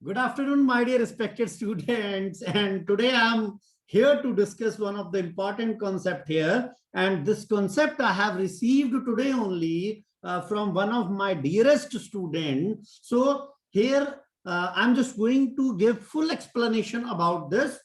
Good afternoon, my dear respected students. And today I'm here to discuss one of the important concept here. And this concept I have received today only from one of my dearest students. So here I'm just going to give full explanation about this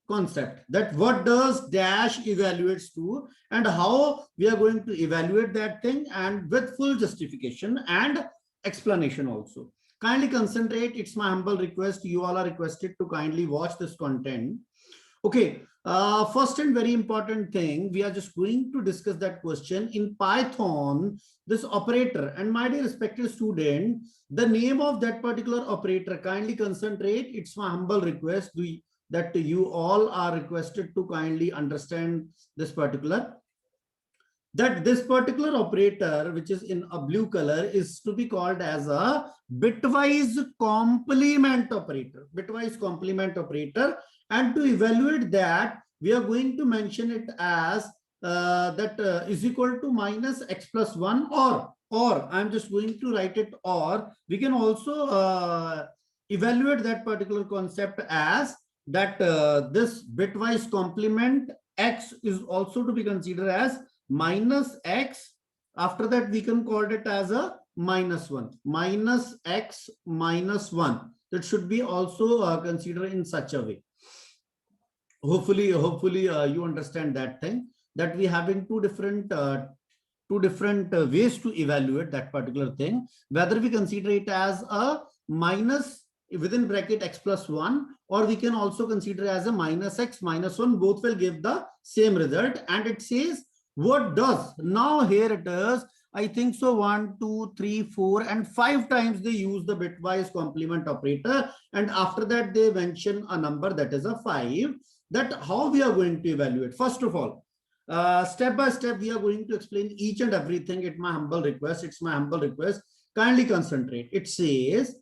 concept, that what does dash evaluates to and how we are going to evaluate that thing, and with full justification and explanation also. Kindly concentrate. It's my humble request. You all are requested to kindly watch this content. Okay. First and very important thing, we are just going to discuss that question in Python, this operator. And my dear respected student, the name of that particular operator, kindly concentrate. It's my humble request that you all are requested to kindly understand this particular, that this particular operator, which is in a blue color, is to be called as a bitwise complement operator. Bitwise complement operator. And to evaluate that, we are going to mention it as that is equal to minus x plus 1, or I'm just going to write it, or we can also evaluate that particular concept as that this bitwise complement x is also to be considered as minus x. After that, we can call it as a minus 1, minus x minus 1. That should be also considered in such a way. Hopefully you understand that thing, that we having two different ways to evaluate that particular thing, whether we consider it as a minus within bracket x plus 1, or we can also consider as a minus x minus 1. Both will give the same result. And it says what does, now here it is, I think so 1 2 3 4 and 5 times they use the bitwise complement operator, and after that they mention a number that is a 5. That how we are going to evaluate. First of all, step by step we are going to explain each and everything. It's my humble request, kindly concentrate. It says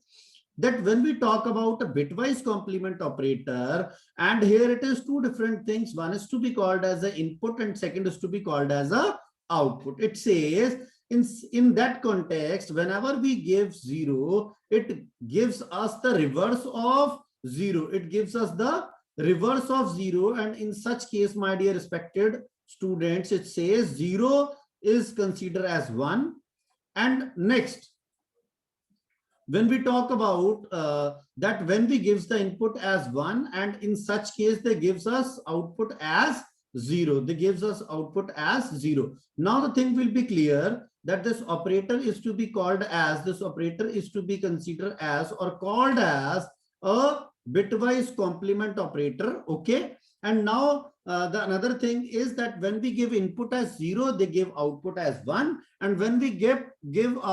that when we talk about a bitwise complement operator, and here it is two different things, one is to be called as an input and second is to be called as a output. It says in that context, whenever we give 0, it gives us the reverse of 0. It gives us the reverse of 0. And in such case, my dear respected students, it says 0 is considered as 1. And next, when we talk about that, when we gives the input as 1, and in such case they gives us output as 0. They gives us output as 0. Now the thing will be clear, that this operator is to be called as, this operator is to be considered as or called as a bitwise complement operator. Okay. And now the another thing is that when we give input as 0, they give output as 1. And when we give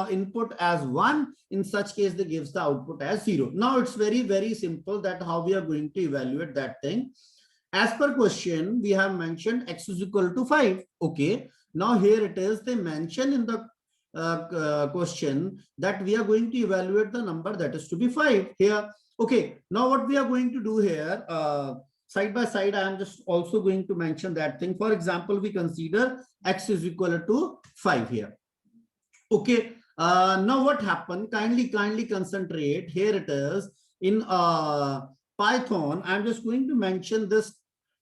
input as 1, in such case they gives the output as 0. Now it's very simple that how we are going to evaluate that thing. As per question, we have mentioned x is equal to 5. Okay. Now here it is, they mention in the question that we are going to evaluate the number that is to be 5 here. Okay. Now what we are going to do here, side by side, I am just also going to mention that thing. For example, we consider x is equal to 5 here. Okay. Now what happened? Kindly concentrate. Here it is in Python. I'm just going to mention this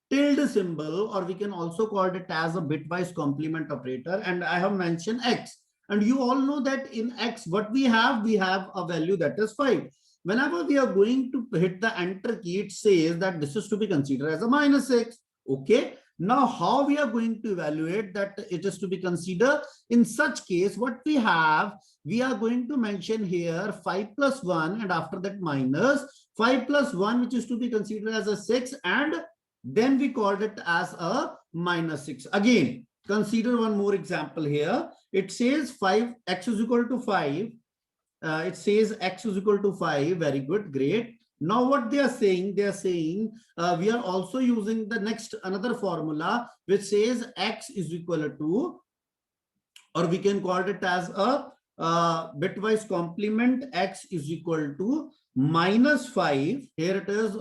tilde symbol, or we can also call it as a bitwise complement operator. And I have mentioned x. And you all know that in x, what we have a value that is 5. Whenever we are going to hit the enter key, it says that this is to be considered as a minus 6. Okay. Now, how we are going to evaluate that it is to be considered? In such case, what we have, we are going to mention here 5 plus 1, and after that minus 5 plus 1, which is to be considered as a 6, and then we called it as a minus 6. Again, consider one more example here. It says 5, x is equal to 5. It says x is equal to 5. Very good, great. Now what they are saying, we are also using the next another formula which says x is equal to, or we can call it as a bitwise complement, x is equal to minus 5. Here it is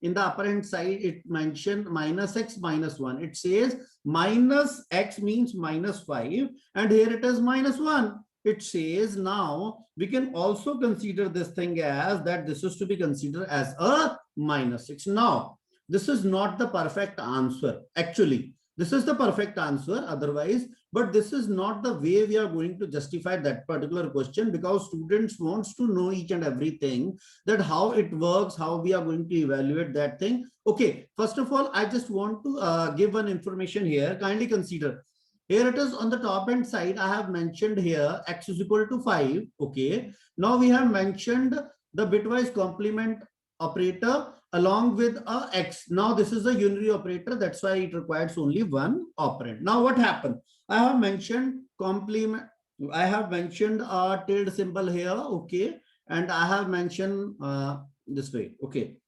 in the upper hand side, it mentioned minus x minus 1. It says minus x means minus 5, and here it is minus 1. it says now we can also consider this thing as that this is to be considered as a -6. Now, this is not the perfect answer. Actually, this is the perfect answer otherwise, but this is not the way we are going to justify that particular question, because students wants to know each and everything, that how it works, how we are going to evaluate that thing. Okay, first of all, I just want to give one information here. Kindly consider. Here it is on the top hand side. I have mentioned here x is equal to 5. Okay. Now we have mentioned the bitwise complement operator along with a x. Now this is a unary operator. That's why it requires only one operand. Now what happened? I have mentioned complement. I have mentioned a tilde symbol here. Okay. And I have mentioned this way. Okay.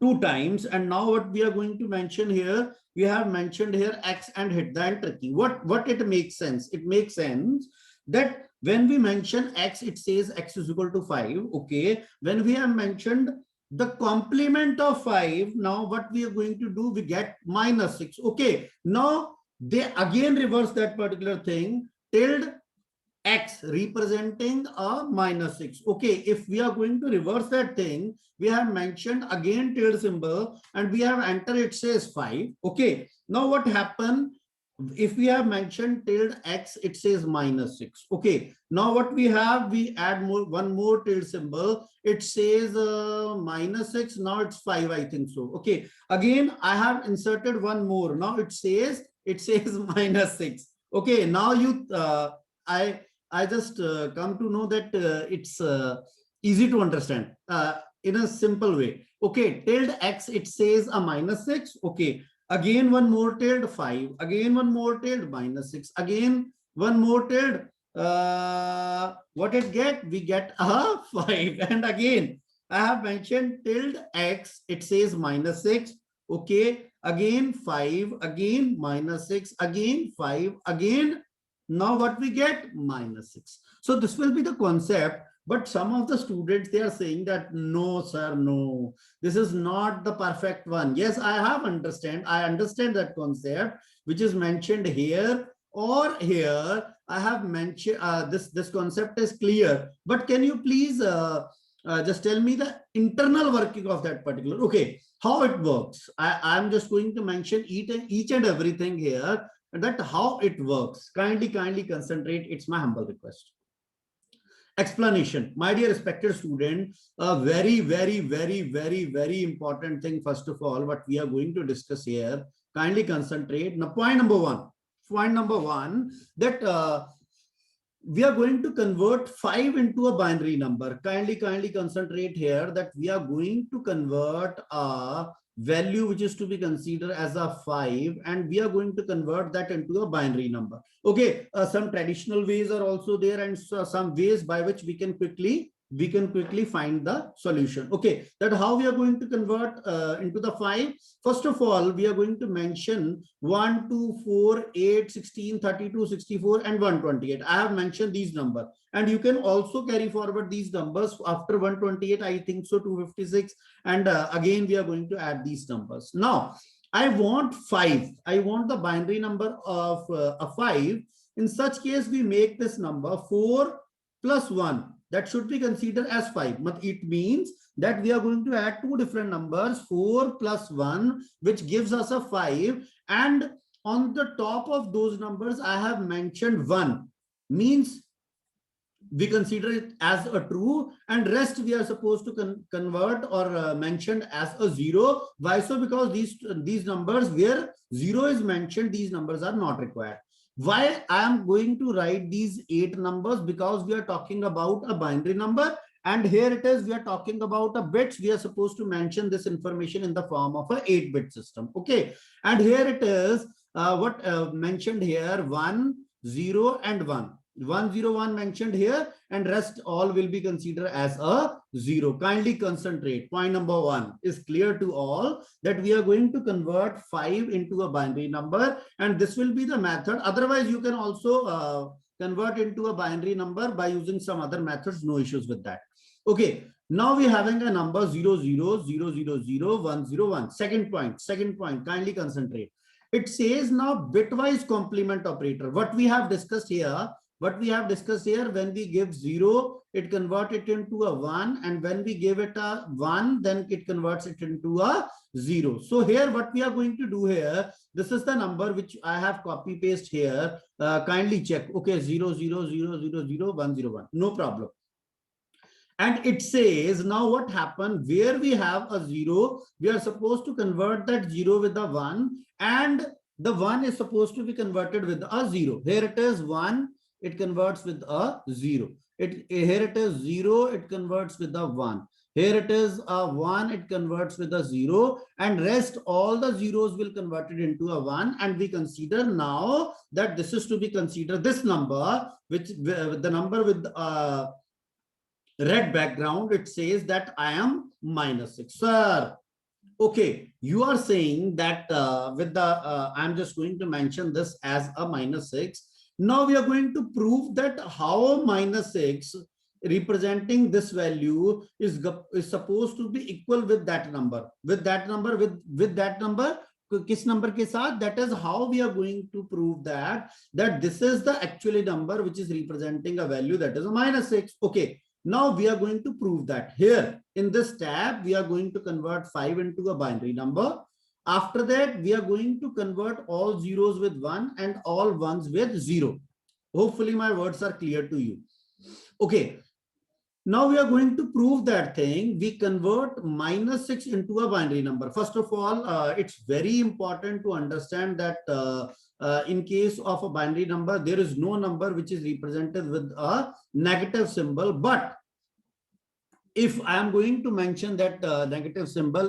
2 times, and now what we are going to mention here, we have mentioned here x and hit the enter key. What it makes sense? It makes sense that when we mention x, it says x is equal to 5. Okay, when we have mentioned the complement of 5, now what we are going to do, we get -6. Okay, now they again reverse that particular thing, tilde x representing a -6. Okay, if we are going to reverse that thing, we have mentioned again tilde symbol and we have entered, it says 5. Okay, now what happened? If we have mentioned tilde x, it says -6. Okay, now what we have, we add one more tilde symbol, it says -6. Now it's 5, I think so. Okay, again I have inserted one more. Now it says -6. Okay, now I just come to know that it's easy to understand in a simple way. Okay, tilde x, it says a -6. Okay, again one more tilde 5. Again one more tilde -6. Again one more tilde. What it get? We get a 5. And again, I have mentioned tilde x, it says -6. Okay, again 5. Again -6. Again 5. Again. Now what we get? -6. So this will be the concept, but some of the students, they are saying that no sir, no, this is not the perfect one. Yes, I understand that concept which is mentioned here or here. I have mentioned this concept is clear, but can you please just tell me the internal working of that particular, okay, how it works? I'm just going to mention each and everything here, that how it works. Kindly concentrate. It's my humble request. Explanation. My dear respected student, a very important thing, first of all, what we are going to discuss here. Kindly concentrate. Now, point number one, that we are going to convert 5 into a binary number. Kindly concentrate here, that we are going to convert a value which is to be considered as a 5, and we are going to convert that into a binary number. Okay, some traditional ways are also there, and some ways by which we can quickly find the solution. Okay, that how we are going to convert into the 5. First of all, we are going to mention 1, 2, 4, 8, 16, 32, 64 and 128. I have mentioned these numbers, and you can also carry forward these numbers after 128, I think so, 256, and again we are going to add these numbers. Now I want 5. I want the binary number of a 5. In such case, we make this number 4 plus 1. That should be considered as 5. But it means that we are going to add two different numbers, 4 plus 1, which gives us a 5. And on the top of those numbers, I have mentioned 1. Means we consider it as a true, and rest we are supposed to convert or mentioned as a 0. Why so? Because these numbers where 0 is mentioned, these numbers are not required. Why I am going to write these 8 numbers? Because we are talking about a binary number, and here it is, we are talking about a bits. We are supposed to mention this information in the form of a 8-bit system. Okay, and here it is what mentioned here, 1, 0 and 1. 1, 0, 1 mentioned here, and rest all will be considered as a 0. Kindly concentrate. Point number 1 is clear to all, that we are going to convert 5 into a binary number, and this will be the method. Otherwise, you can also convert into a binary number by using some other methods. No issues with that. Okay, now we're having a number 0, 0, 0, 0, 0, 1, 0, 1. Second point, kindly concentrate. It says now bitwise complement operator. What we have discussed here, what we have discussed here, when we give 0, it converts it into a 1, and when we give it a 1, then it converts it into a 0. So here what we are going to do here, this is the number which I have copy paste here. Kindly check. Okay, 0 0 0 0 0 1 0 1, no problem. And it says now what happened, where we have a 0, we are supposed to convert that 0 with a 1, and the 1 is supposed to be converted with a 0. Here it is 1, it converts with a 0. Here it is 0, it converts with a 1. Here it is a 1, it converts with a 0, and rest all the zeros will convert it into a 1. And we consider now that this is to be considered, this number, which the number with red background, it says that I am -6. Sir, okay, you are saying that with the, I'm just going to mention this as a -6. Now we are going to prove that how -6 representing this value is supposed to be equal with that number. With that number, with that number, किस number के साथ? That is how we are going to prove that this is the actually number which is representing a value that is a -6. Okay. Now we are going to prove that. Here in this tab, we are going to convert 5 into a binary number. After that, we are going to convert all zeros with 1 and all ones with 0. Hopefully my words are clear to you. Okay. Now we are going to prove that thing. We convert -6 into a binary number. First of all, it's very important to understand that in case of a binary number, there is no number which is represented with a negative symbol. But if I am going to mention that negative symbol,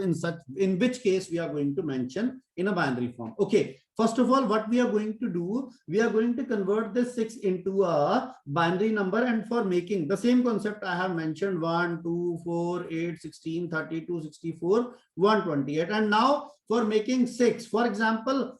in which case we are going to mention in a binary form. Okay. First of all, what we are going to do, we are going to convert this 6 into a binary number, and for making the same concept I have mentioned 1, 2, 4, 8, 16, 32, 64, 128. And now for making 6, for example,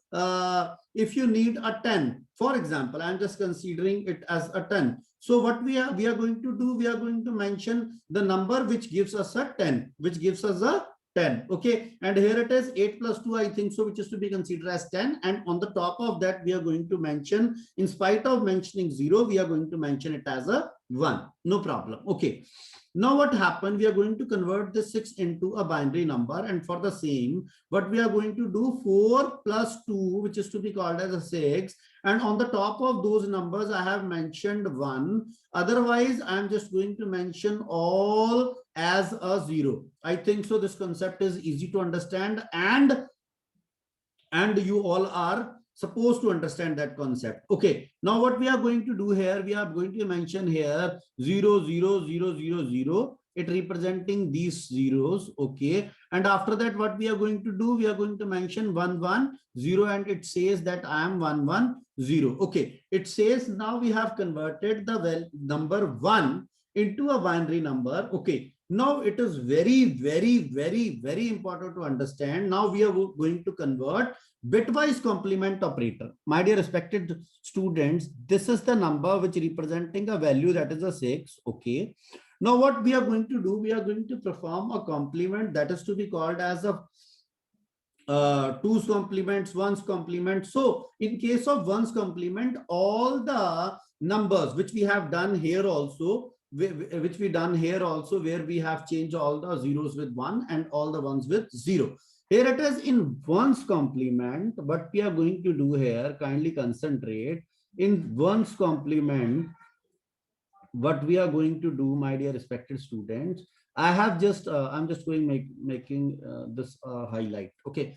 if you need a 10, for example, I'm just considering it as a 10. So what we are going to do, we are going to mention the number which gives us a 10, which gives us a 10. Okay, and here it is 8 plus 2, I think so, which is to be considered as 10. And on the top of that, we are going to mention, in spite of mentioning 0, we are going to mention it as a 1. No problem. Okay. Now what happened, we are going to convert this 6 into a binary number, and for the same, what we are going to do, 4 plus 2, which is to be called as a 6, and on the top of those numbers I have mentioned 1. Otherwise I am just going to mention all as a 0. I think so this concept is easy to understand, and you all are supposed to understand that concept. Okay, now what we are going to do here, we are going to mention here 0 0 0 0 0, it representing these zeros. Okay, and after that what we are going to do, we are going to mention 1 1 0, and it says that I am 1 1 0. Okay, it says now we have converted the number 1 into a binary number. Okay, now it is very important to understand. Now we are going to convert bitwise complement operator. My dear respected students, this is the number which representing a value that is a 6. Okay, now what we are going to do, we are going to perform a complement that is to be called as a 2's complements, 1's complement. So in case of 1's complement, all the numbers which we have done here also, which we done here also, where we have changed all the zeros with 1 and all the ones with 0. Here it is in 1's complement. What we are going to do here, kindly concentrate. In 1's complement, what we are going to do, my dear respected students, I have just I'm just going making this highlight. Okay,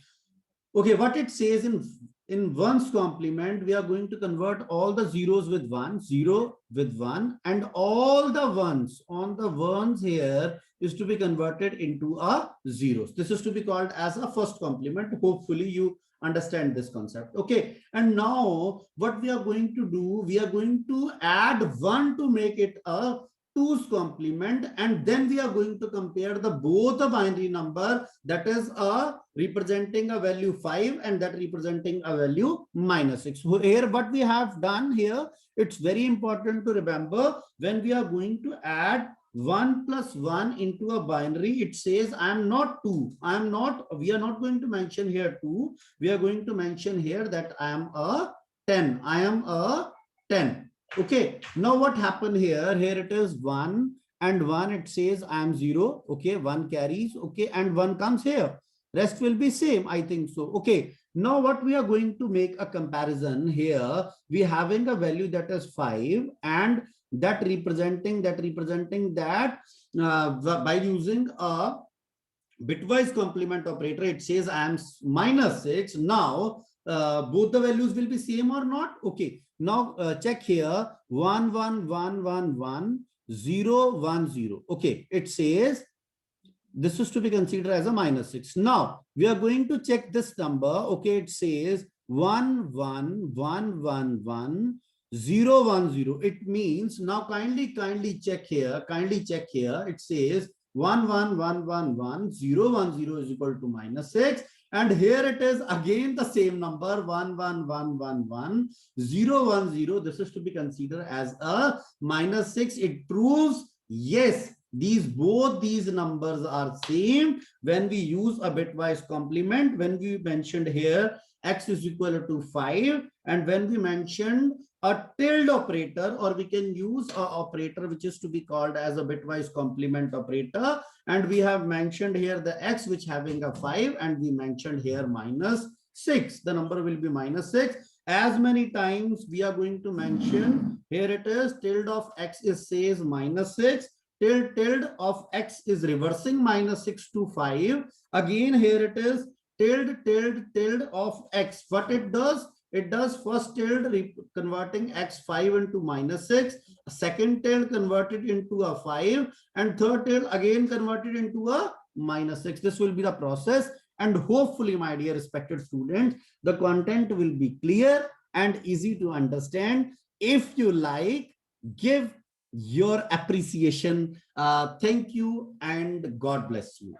what it says in 1's complement, we are going to convert all the zeros with 1, 0 with 1, and all the ones on the ones here is to be converted into a zeros. This is to be called as a first complement. Hopefully you understand this concept. Okay, and now what we are going to do, we are going to add 1 to make it a 2's complement, and then we are going to compare the both a binary number that is representing a value 5 and that representing a value -6. So here what we have done here, it's very important to remember, when we are going to add 1 plus 1 into a binary, it says I am not 2. We are not going to mention here 2. We are going to mention here that I am a 10. I am a 10. Okay, now what happened here? Here it is 1 and 1, it says I am 0. Okay, 1 carries. Okay, and 1 comes here. Rest will be same, I think so. Okay, now what we are going to make a comparison here. We having a value that is 5 and that representing that by using a bitwise complement operator, it says I am -6. Now both the values will be same or not? Okay, now check here. 1 1 1 1 1 0 1 0. Okay, it says this is to be considered as a -6. Now we are going to check this number. Okay, it says 1 1 1 1 1 0 1 0. It means now kindly check here. Kindly check here. It says 1 1 1 1 1 0 1 0 is equal to -6. And here it is again the same number 1 1 1 1 1 0 1 0. This is to be considered as a -6. It proves yes, both these numbers are same when we use a bitwise complement. When we mentioned here x is equal to 5, and when we mentioned a tilde operator, or we can use a operator which is to be called as a bitwise complement operator, and we have mentioned here the x which having a 5, and we mentioned here -6. The number will be -6. As many times we are going to mention, here it is tilde of x is says -6, tilde of x is reversing -6 to 5. Again here it is tilde of x. What it does? It does first tilde converting x5 into -6, second tilde converted into a 5, and third tilde again converted into a -6. This will be the process, and hopefully, my dear respected students, the content will be clear and easy to understand. If you like, give your appreciation. Thank you and God bless you.